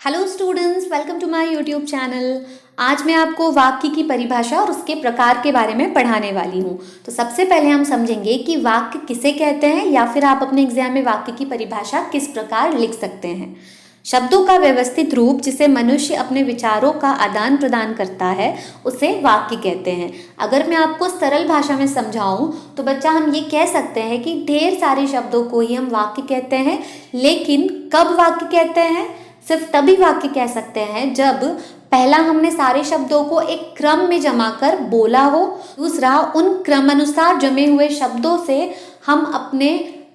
Hello students, welcome to my YouTube channel. आज मैं आपको वाक्य की परिभाषा और उसके प्रकार के बारे में पढ़ाने वाली हूँ। तो सबसे पहले हम समझेंगे कि वाक्य किसे कहते हैं या फिर आप अपने एग्जाम में वाक्य की परिभाषा किस प्रकार लिख सकते हैं। शब्दों का व्यवस्थित रूप जिसे मनुष्य अपने विचारों का आदान प्रदान करता है उसे वाक्य कहते हैं। अगर मैं आपको सरल भाषा में समझाऊं तो बच्चा हम ये कह सकते हैं कि ढेर सारे शब्दों को ही हम वाक्य कहते हैं, लेकिन कब वाक्य कहते हैं? सिर्फ तभी वाक्य कह सकते हैं जब पहला हमने सारे शब्दों को एक क्रम में जमा कर बोला हो, दूसरा उन क्रम अनुसार जमे हुए शब्दों से हम अपने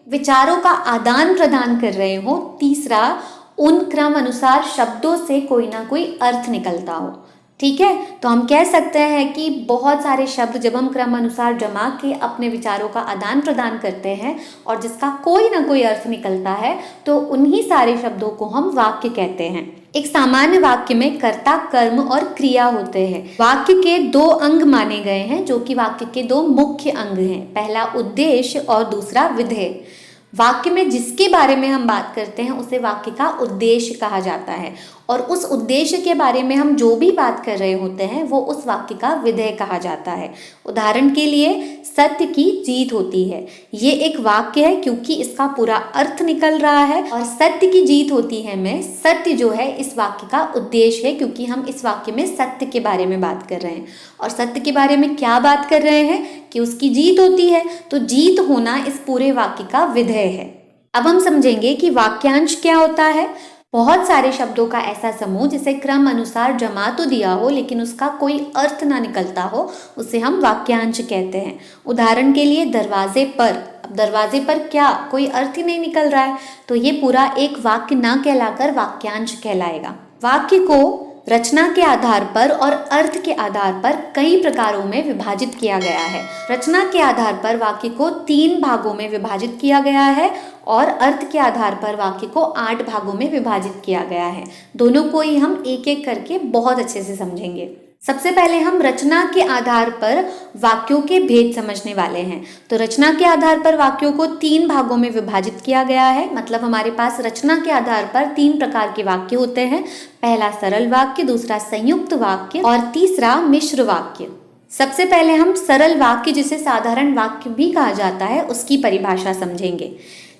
विचारों का आदान प्रदान कर रहे हो, तीसरा उन क्रम अनुसार शब्दों से कोई ना कोई अर्थ निकलता हो। ठीक है, तो हम कह सकते हैं कि बहुत सारे शब्द जब हम क्रम अनुसार जमा के अपने विचारों का आदान प्रदान करते हैं और जिसका कोई ना कोई अर्थ निकलता है तो उन्हीं सारे शब्दों को हम वाक्य कहते हैं। एक सामान्य वाक्य में कर्ता, कर्म और क्रिया होते हैं। वाक्य के दो अंग माने गए हैं जो कि वाक्य के दो मुख्य अंग हैं, पहला उद्देश्य और दूसरा विधेय। वाक्य में जिसके बारे में हम बात करते हैं उसे वाक्य का उद्देश्य कहा जाता है और उस उद्देश्य के बारे में हम जो भी बात कर रहे होते हैं वो उस वाक्य का विधेय कहा जाता है। उदाहरण के लिए सत्य की जीत होती है, ये एक वाक्य है क्योंकि इसका पूरा अर्थ निकल रहा है। और सत्य की जीत होती है में सत्य जो है इस वाक्य का उद्देश्य है क्योंकि हम इस वाक्य में सत्य के बारे में बात कर रहे हैं। और सत्य के बारे में क्या बात कर रहे हैं कि उसकी जीत होती है, तो जीत होना इस पूरे वाक्य का विधेय है। अब हम समझेंगे कि वाक्यांश क्या होता है। बहुत सारे शब्दों का ऐसा समूह जिसे क्रम अनुसार जमा तो दिया हो लेकिन उसका कोई अर्थ ना निकलता हो, उसे हम वाक्यांश कहते हैं। उदाहरण के लिए दरवाजे पर, अब दरवाजे पर क्या कोई अर्थ ही नहीं निकल रहा है, तो ये पूरा एक वाक्य ना कहलाकर वाक्यांश कहलाएगा। वाक्य को रचना के आधार पर और अर्थ के आधार पर कई प्रकारों में विभाजित किया गया है। रचना के आधार पर वाक्य को 3 भागों में विभाजित किया गया है और अर्थ के आधार पर वाक्य को 8 भागों में विभाजित किया गया है। दोनों को ही हम एक एक करके बहुत अच्छे से समझेंगे। सबसे पहले हम रचना के आधार पर वाक्यों के भेद समझने वाले हैं। तो रचना के आधार पर वाक्यों को 3 भागों में विभाजित किया गया है, मतलब हमारे पास रचना के आधार पर 3 प्रकार के वाक्य होते हैं। पहला सरल वाक्य, दूसरा संयुक्त वाक्य और तीसरा मिश्र वाक्य। सबसे पहले हम सरल वाक्य जिसे साधारण वाक्य भी कहा जाता है उसकी परिभाषा समझेंगे।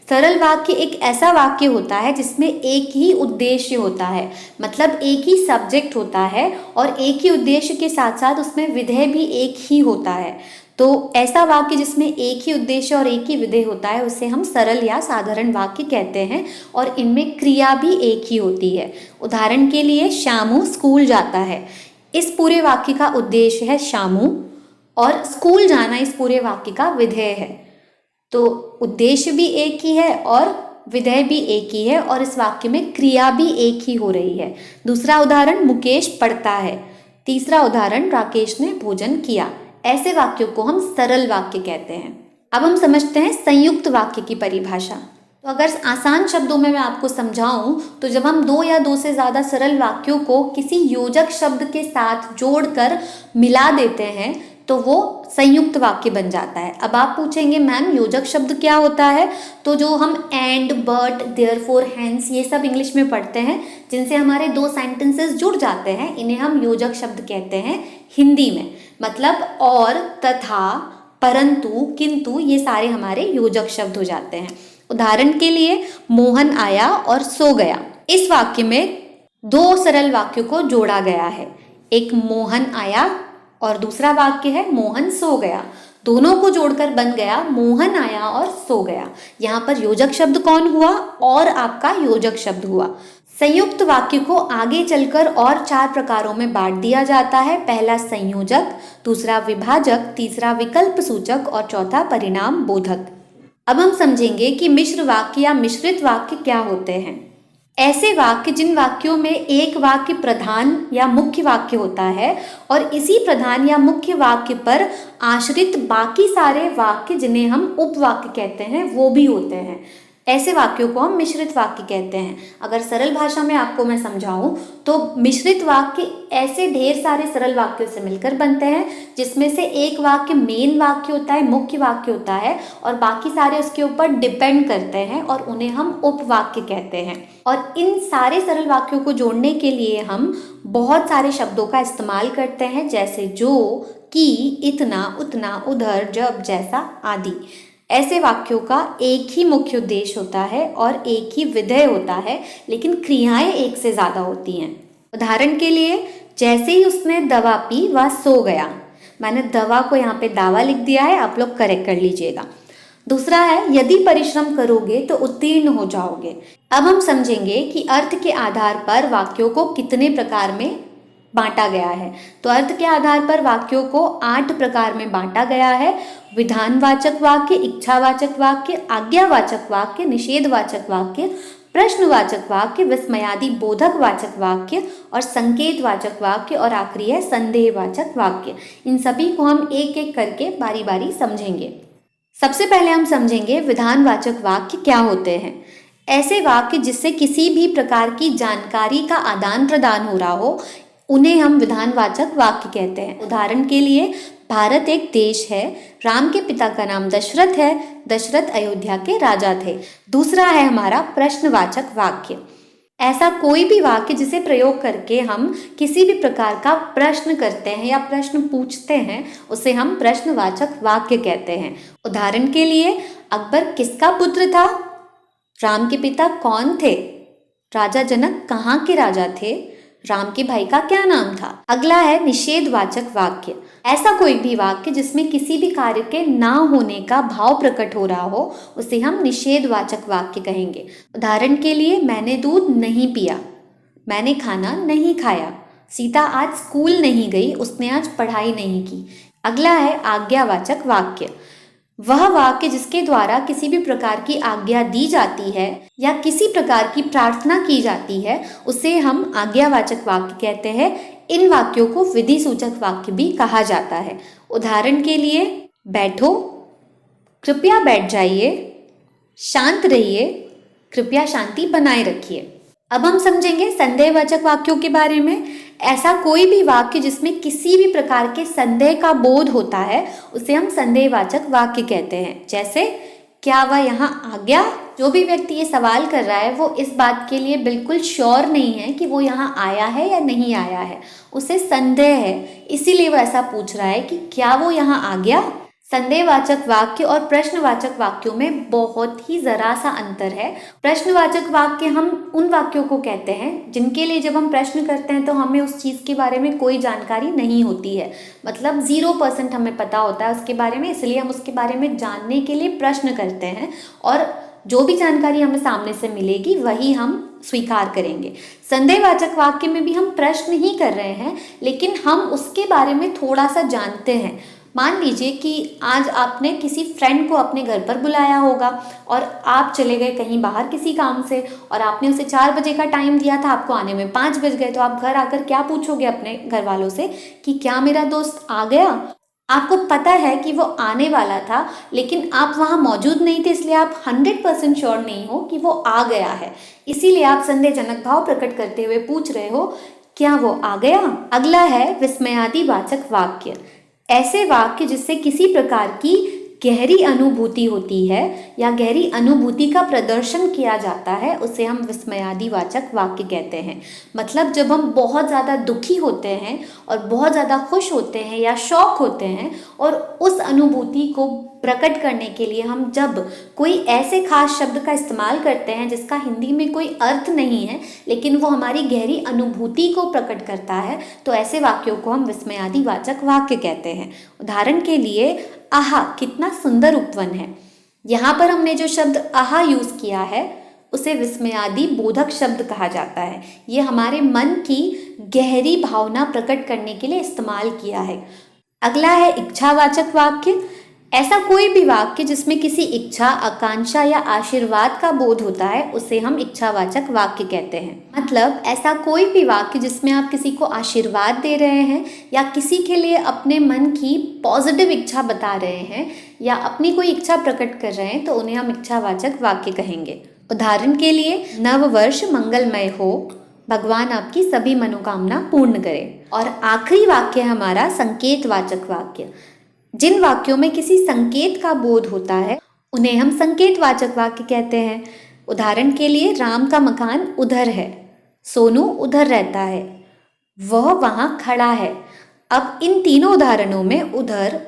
सरल वाक्य एक ऐसा वाक्य होता है जिसमें एक ही उद्देश्य होता है, मतलब एक ही सब्जेक्ट होता है और एक ही उद्देश्य के साथ साथ उसमें विधेय भी एक ही होता है। तो ऐसा वाक्य जिसमें एक ही उद्देश्य और एक ही विधेय होता है उसे हम सरल या साधारण वाक्य कहते हैं और इनमें क्रिया भी एक ही होती है। उदाहरण के लिए शामू स्कूल जाता है, इस पूरे वाक्य का उद्देश्य है शामू और स्कूल जाना इस पूरे वाक्य का विधेय है। तो उद्देश्य भी एक ही है और विधेय भी एक ही है और इस वाक्य में क्रिया भी एक ही हो रही है। दूसरा उदाहरण मुकेश पढ़ता है, तीसरा उदाहरण राकेश ने भोजन किया। ऐसे वाक्यों को हम सरल वाक्य कहते हैं। अब हम समझते हैं संयुक्त वाक्य की परिभाषा। तो अगर आसान शब्दों में मैं आपको समझाऊं तो जब हम 2 या 2 से ज़्यादा सरल वाक्यों को किसी योजक शब्द के साथ जोड़कर मिला देते हैं तो वो संयुक्त वाक्य बन जाता है। अब आप पूछेंगे मैम योजक शब्द क्या होता है? तो जो हम एंड, बट, देयरफॉर, हेंस ये सब इंग्लिश में पढ़ते हैं जिनसे हमारे 2 सेंटेंसेस जुड़ जाते हैं, इन्हें हम योजक शब्द कहते हैं हिंदी में। मतलब और, तथा, परंतु, किंतु ये सारे हमारे योजक शब्द हो जाते हैं। उदाहरण के लिए मोहन आया और सो गया। इस वाक्य में 2 सरल वाक्यों को जोड़ा गया है, एक मोहन आया और दूसरा वाक्य है मोहन सो गया। दोनों को जोड़कर बन गया मोहन आया और सो गया। यहाँ पर योजक शब्द कौन हुआ? और आपका योजक शब्द हुआ। संयुक्त वाक्य को आगे चलकर और 4 प्रकारों में बांट दिया जाता है। पहला संयोजक, दूसरा विभाजक, तीसरा विकल्प सूचक और चौथा परिणाम बोधक। अब हम समझेंगे कि मिश्र वाक्य या मिश्रित वाक्य क्या होते हैं। ऐसे वाक्य जिन वाक्यों में एक वाक्य प्रधान या मुख्य वाक्य होता है और इसी प्रधान या मुख्य वाक्य पर आश्रित बाकी सारे वाक्य जिन्हें हम उपवाक्य कहते हैं वो भी होते हैं। ऐसे वाक्यों को हम मिश्रित वाक्य कहते हैं। अगर सरल भाषा में आपको मैं समझाऊं तो मिश्रित वाक्य ऐसे ढेर सारे सरल वाक्यों से मिलकर बनते हैं जिसमें से एक वाक्य मेन वाक्य होता है, मुख्य वाक्य होता है, और बाकी सारे उसके ऊपर डिपेंड करते हैं और उन्हें हम उपवाक्य कहते हैं। और इन सारे सरल वाक्यों को जोड़ने के लिए हम बहुत सारे शब्दों का इस्तेमाल करते हैं, जैसे जो, कि, इतना, उतना, उधर, जब, जैसा आदि। ऐसे वाक्यों का एक ही मुख्य उद्देश्य होता है और एक ही विधेय होता है, लेकिन क्रियाएं एक से ज़्यादा होती हैं। उदाहरण के लिए, जैसे ही उसने दवा पी वह सो गया। मैंने दवा को यहाँ पे दावा लिख दिया है, आप लोग करेक्ट कर लीजिएगा। दूसरा है, यदि परिश्रम करोगे तो उत्तीर्ण हो जाओगे। अब हम समझेंगे कि अर्थ के आधार पर वाक्यों को कितने प्रकार में बांटा गया है। तो अर्थ के आधार पर वाक्यों को 8 प्रकार में बांटा गया है। विधानवाचक वाक्य, इच्छावाचक वाक्य, आज्ञावाचक वाक्य, निषेधवाचक वाक्य, प्रश्नवाचक वाक्य, विस्मयादि बोधक वाचक वाक्य और संकेतवाचक वाक्य, और आखिरी है संदेहवाचक वाक्य। इन सभी को हम एक एक करके बारी बारी समझेंगे। सबसे पहले हम समझेंगे विधानवाचक वाक्य क्या होते हैं। ऐसे वाक्य जिससे किसी भी प्रकार की जानकारी का आदान प्रदान हो रहा हो, उन्हें हम विधानवाचक वाक्य कहते हैं। उदाहरण के लिए, भारत एक देश है, राम के पिता का नाम दशरथ है, दशरथ अयोध्या के राजा थे। दूसरा है हमारा प्रश्नवाचक वाक्य। ऐसा कोई भी वाक्य जिसे प्रयोग करके हम किसी भी प्रकार का प्रश्न करते हैं या प्रश्न पूछते हैं, उसे हम प्रश्नवाचक वाक्य कहते हैं। उदाहरण के लिए, अकबर किसका पुत्र था? राम के पिता कौन थे? राजा जनक कहाँ के राजा थे? राम के भाई का क्या नाम था? अगला है निषेधवाचक वाक्य। ऐसा कोई भी वाक्य जिसमें किसी भी कार्य के ना होने का भाव प्रकट हो रहा हो, उसे हम निषेधवाचक वाक्य कहेंगे। उदाहरण के लिए, मैंने दूध नहीं पिया, मैंने खाना नहीं खाया, सीता आज स्कूल नहीं गई, उसने आज पढ़ाई नहीं की। अगला है आज्ञावाचक वाक्य। वह वाक्य जिसके द्वारा किसी भी प्रकार की आज्ञा दी जाती है या किसी प्रकार की प्रार्थना की जाती है, उसे हम आज्ञावाचक वाक्य कहते हैं। इन वाक्यों को विधि सूचक वाक्य भी कहा जाता है। उदाहरण के लिए, बैठो, कृपया बैठ जाइए, शांत रहिए, कृपया शांति बनाए रखिए। अब हम समझेंगे संदेहवाचक वाक्यों के बारे में। ऐसा कोई भी वाक्य जिसमें किसी भी प्रकार के संदेह का बोध होता है, उसे हम संदेहवाचक वाक्य कहते हैं। जैसे, क्या वह यहाँ आ गया? जो भी व्यक्ति ये सवाल कर रहा है वो इस बात के लिए बिल्कुल श्योर नहीं है कि वो यहाँ आया है या नहीं आया है, उसे संदेह है, इसीलिए वो ऐसा पूछ रहा है कि क्या वो यहाँ आ गया। संदेहवाचक वाक्य और प्रश्नवाचक वाक्यों में बहुत ही ज़रा सा अंतर है। प्रश्नवाचक वाक्य हम उन वाक्यों को कहते हैं जिनके लिए जब हम प्रश्न करते हैं तो हमें उस चीज़ के बारे में कोई जानकारी नहीं होती है, मतलब 0% हमें पता होता है उसके बारे में, इसलिए हम उसके बारे में जानने के लिए प्रश्न करते हैं और जो भी जानकारी हमें सामने से मिलेगी वही हम स्वीकार करेंगे। संदेहवाचक वाक्य में भी हम प्रश्न ही कर रहे हैं, लेकिन हम उसके बारे में थोड़ा सा जानते हैं। मान लीजिए कि आज आपने किसी फ्रेंड को अपने घर पर बुलाया होगा और आप चले गए कहीं बाहर किसी काम से और आपने उसे 4 बजे का टाइम दिया था, आपको आने में 5 बज गए, तो आप घर आकर क्या पूछोगे अपने घर वालों से कि क्या मेरा दोस्त आ गया? आपको पता है कि वो आने वाला था, लेकिन आप वहाँ मौजूद नहीं थे, इसलिए आप 100% श्योर नहीं हो कि वो आ गया है, इसीलिए आप संदेहजनक भाव प्रकट करते हुए पूछ रहे हो क्या वो आ गया। अगला है विस्मयादि वाचक वाक्य। ऐसे वाक्य जिससे किसी प्रकार की गहरी अनुभूति होती है या गहरी अनुभूति का प्रदर्शन किया जाता है, उसे हम विस्मयादि वाचक वाक्य कहते हैं। मतलब जब हम बहुत ज़्यादा दुखी होते हैं और बहुत ज़्यादा खुश होते हैं या शौक होते हैं और उस अनुभूति को प्रकट करने के लिए हम जब कोई ऐसे खास शब्द का इस्तेमाल करते हैं जिसका हिंदी में कोई अर्थ नहीं है, लेकिन वो हमारी गहरी अनुभूति को प्रकट करता है, तो ऐसे वाक्यों को हम विस्मयादि वाचक वाक्य कहते हैं। उदाहरण के लिए, आहा कितना सुंदर उपवन है। यहाँ पर हमने जो शब्द आहा यूज़ किया है उसे विस्मयादि बोधक शब्द कहा जाता है। ये हमारे मन की गहरी भावना प्रकट करने के लिए इस्तेमाल किया है। अगला है इच्छावाचक वाक्य। ऐसा कोई भी वाक्य जिसमें किसी इच्छा, आकांक्षा या आशीर्वाद का बोध होता है उसे हम इच्छावाचक वाक्य कहते हैं। मतलब ऐसा कोई भी वाक्य जिसमें आप किसी को आशीर्वाद दे रहे हैं या किसी के लिए अपने मन की पॉजिटिव इच्छा बता रहे हैं या अपनी कोई इच्छा प्रकट कर रहे हैं तो उन्हें हम इच्छावाचक वाक्य कहेंगे। उदाहरण के लिए, नव वर्ष मंगलमय हो, भगवान आपकी सभी मनोकामना पूर्ण करे। और आखिरी वाक्य हमारा संकेतवाचक वाक्य। जिन वाक्यों में किसी संकेत का बोध होता है उन्हें हम संकेतवाचक वाक्य कहते हैं। उदाहरण के लिए, राम का मकान उधर है, सोनू उधर रहता है, वह वहाँ खड़ा है। अब इन तीनों उदाहरणों में उधर,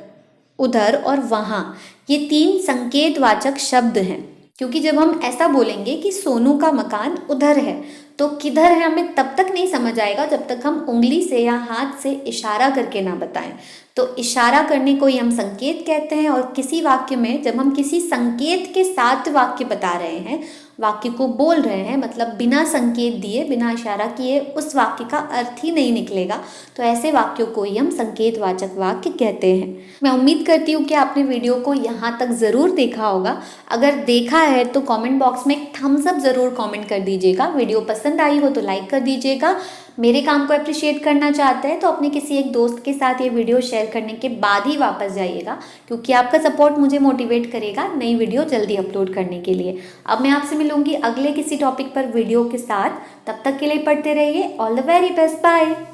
उधर और वहाँ ये 3 संकेतवाचक शब्द हैं, क्योंकि जब हम ऐसा बोलेंगे कि सोनू का मकान उधर है तो किधर है हमें तब तक नहीं समझ आएगा जब तक हम उंगली से या हाथ से इशारा करके ना बताएं। तो इशारा करने को ही हम संकेत कहते हैं। और किसी वाक्य में जब हम किसी संकेत के साथ वाक्य बता रहे हैं, वाक्य को बोल रहे हैं, मतलब बिना संकेत दिए, बिना इशारा किए उस वाक्य का अर्थ ही नहीं निकलेगा, तो ऐसे वाक्यों को ही हम संकेतवाचक वाक्य कहते हैं। मैं उम्मीद करती हूँ कि आपने वीडियो को यहाँ तक ज़रूर देखा होगा। अगर देखा है तो कमेंट बॉक्स में एक थम्स अप ज़रूर कमेंट कर दीजिएगा। वीडियो पसंद आई हो तो लाइक कर दीजिएगा। मेरे काम को अप्रिशिएट करना चाहते हैं तो अपने किसी एक दोस्त के साथ ये वीडियो शेयर करने के बाद ही वापस जाइएगा, क्योंकि आपका सपोर्ट मुझे मोटिवेट करेगा नई वीडियो जल्दी अपलोड करने के लिए। अब मैं आपसे मिलूंगी अगले किसी टॉपिक पर वीडियो के साथ। तब तक के लिए पढ़ते रहिए। All the very best, bye.